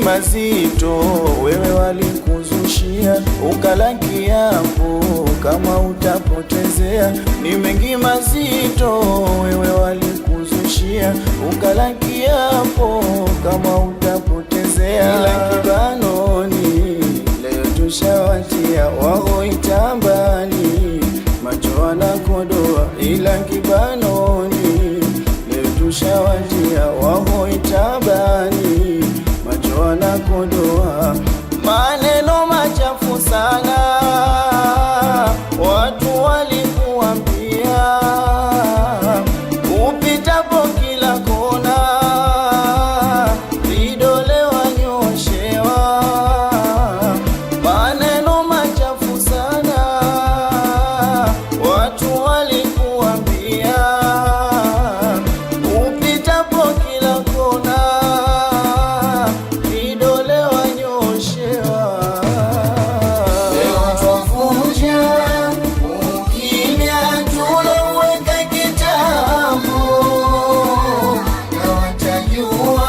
mazito wewe walikuzushia, ukala kiapo kama utapotezea. Ni mengi mazito wewe walikuzushia, ukala kiapo kama utapotezea. Ila kibanoni leo tushawatia, wao itambani macho wanakodoa. Ila kibanoni leo tushawatia, wao itabani macho wanakodoa. Maneno machafu sana watu walikuambia, upitapo kila kona vidole wanyoshewa. Maneno machafu sana watu walikuambia, upitapo kila kona vidole wanyoshewa. Leo twavunja ukimya tuloweka kitambo, na watajua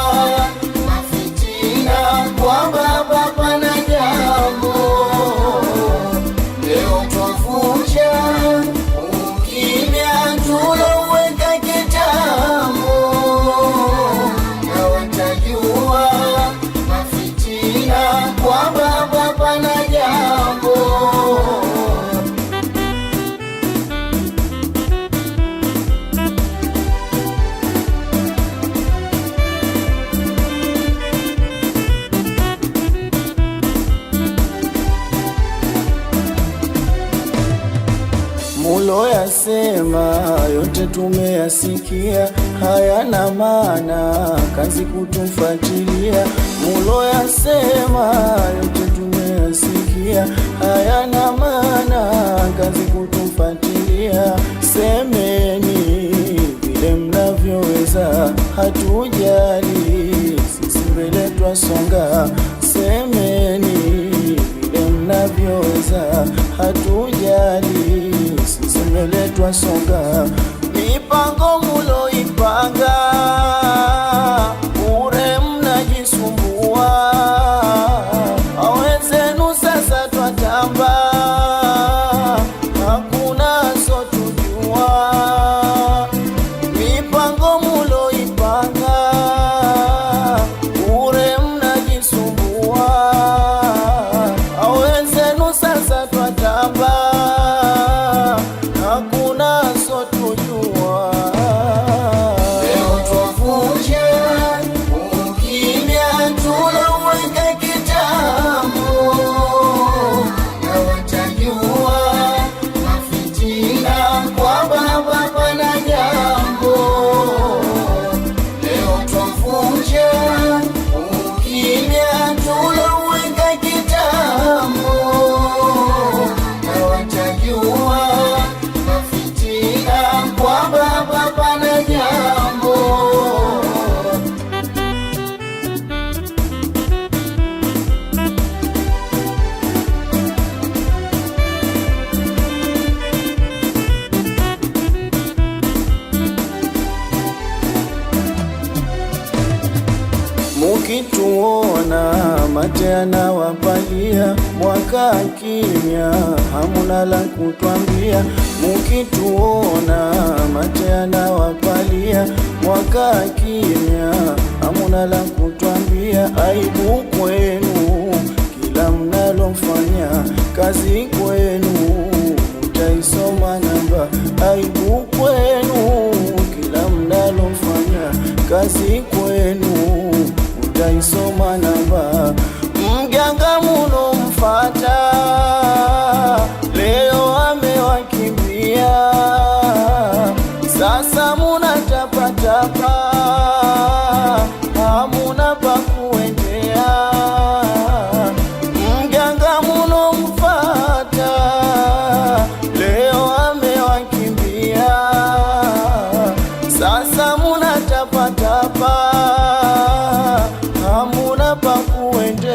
mafitina kwamba pana jambo. Leo twavunja ukimya tuloweka kitambo, na watajua mafitina kwamba pana jambo. Mulo yasema yote tumeyasikia, hayana maana kazi kutufuatilia. Mulo yasema yote tumeyasikia, hayana maana kazi kutufuatilia. Semeni vile mnavyoweza, hatujali sisi mbele twasonga. Semeni vile mnavyoweza, hatujali sisi mbele twasonga. Mipango muloipanga bure mnajisumbua, awezenu sasa twatamba, hakuna sotujua. Mipango muloipanga bure mnajisumbua, awezenu sasa twatamba, hakuna sotujua. Leo twavunja ukimya tuloweka kitambo, na watajua mafitina kwamba pana jambo. Leo twavunja ukimya tuloweka kitambo, na watajua mafitina kwamba pana jambo. Mukituona mate yanawapalia, mwaka kimya hamuna la kutwambia. Mukituona mate yanawapalia, mwaka kimya hamuna la kutwambia. Aibu kwenu kila mnalofanya, kazi kwenu mtaisoma namba. Aibu kwenu kila mnalofanya, kazi kwenu mtaisoma namba. Mganga munomfata leo amewakimbia, sasa munatapatapa, hamuna pa kuendea. Mganga munomfata leo amewakimbia, sasa munatapatapa, hamuna pa kuendea.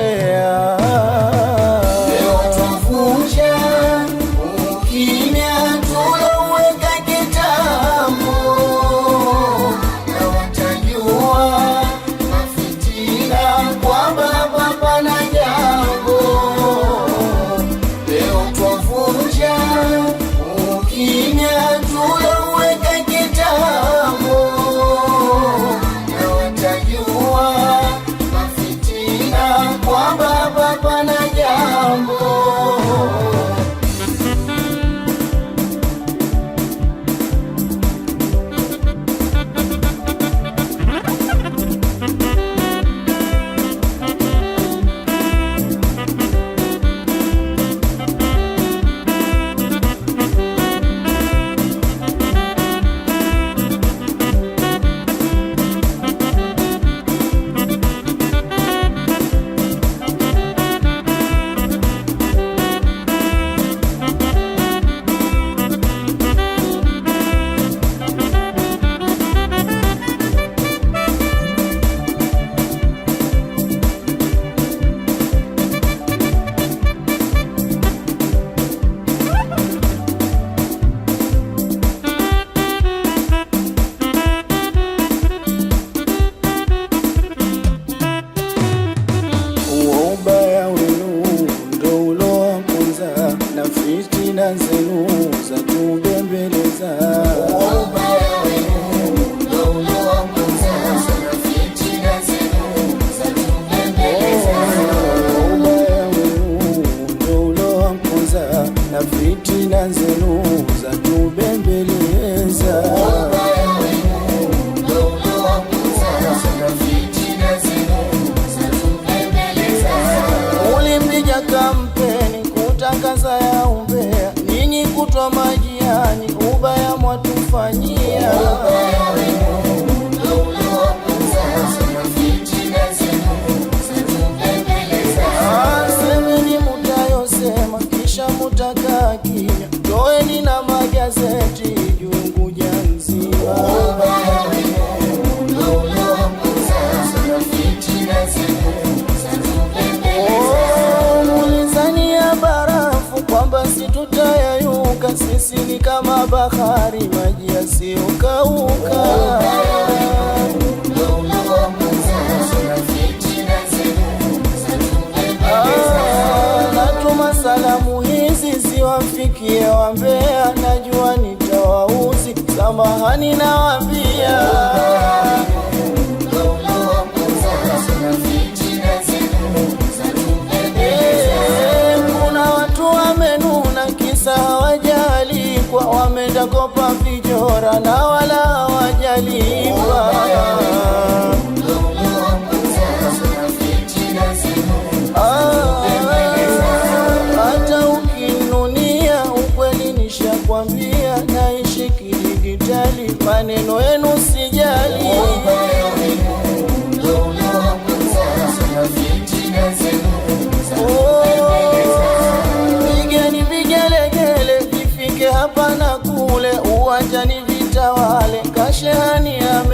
fitina zenu za tubembeleza. Ubaya wenu ndo ulowaponza, fitina zenu za tubembeleza. Ubaya wenu ndo ulowaponza na fitina zenu za tubembeleza. Ubaya wenu ndo ulowaponza, fitina zenu za tubembeleza. Ulimpiga kampeni kutangaza ya umbea, ninyi kutwa majiani, ubaya mwatufanyia. Ubaya wenu ndo ulowaponza, fitina zenu za tubembeleza. Semeni mutayosema kisha mutakaa kimya, toeni na magazeti jungu nzima. Ubaya wenu ndo ulowaponza, fitina zenu za tubembeleza. Mulizania barafu kwamba situtayayuka, sisi ni kama bahari, maji yasiyokauka. Ndo ulowaponza, fitina zenu za tubembeleza. Natuma salamu hizi ziwafikie wambea, najua nitawauzi, samahani nawaambia. Ndo ulowaponza, fitina zenu za tubembeleza. Kuna watu wamenuna kisa hawajalikwa, wameenda kopa vijora na wala hawajalipa. Ndo ulowaponza, fitina zenu za tubembeleza. Hata ukinunia ukweli nishakwambia, naishi kidigitali, maneno yenu sijali. Ubaya wenu ndo ulowaponza, fitina zenu za tubembeleza. Pigeni vigelegele vifike hapa na kule, uwanjani vitawale, kashehani ame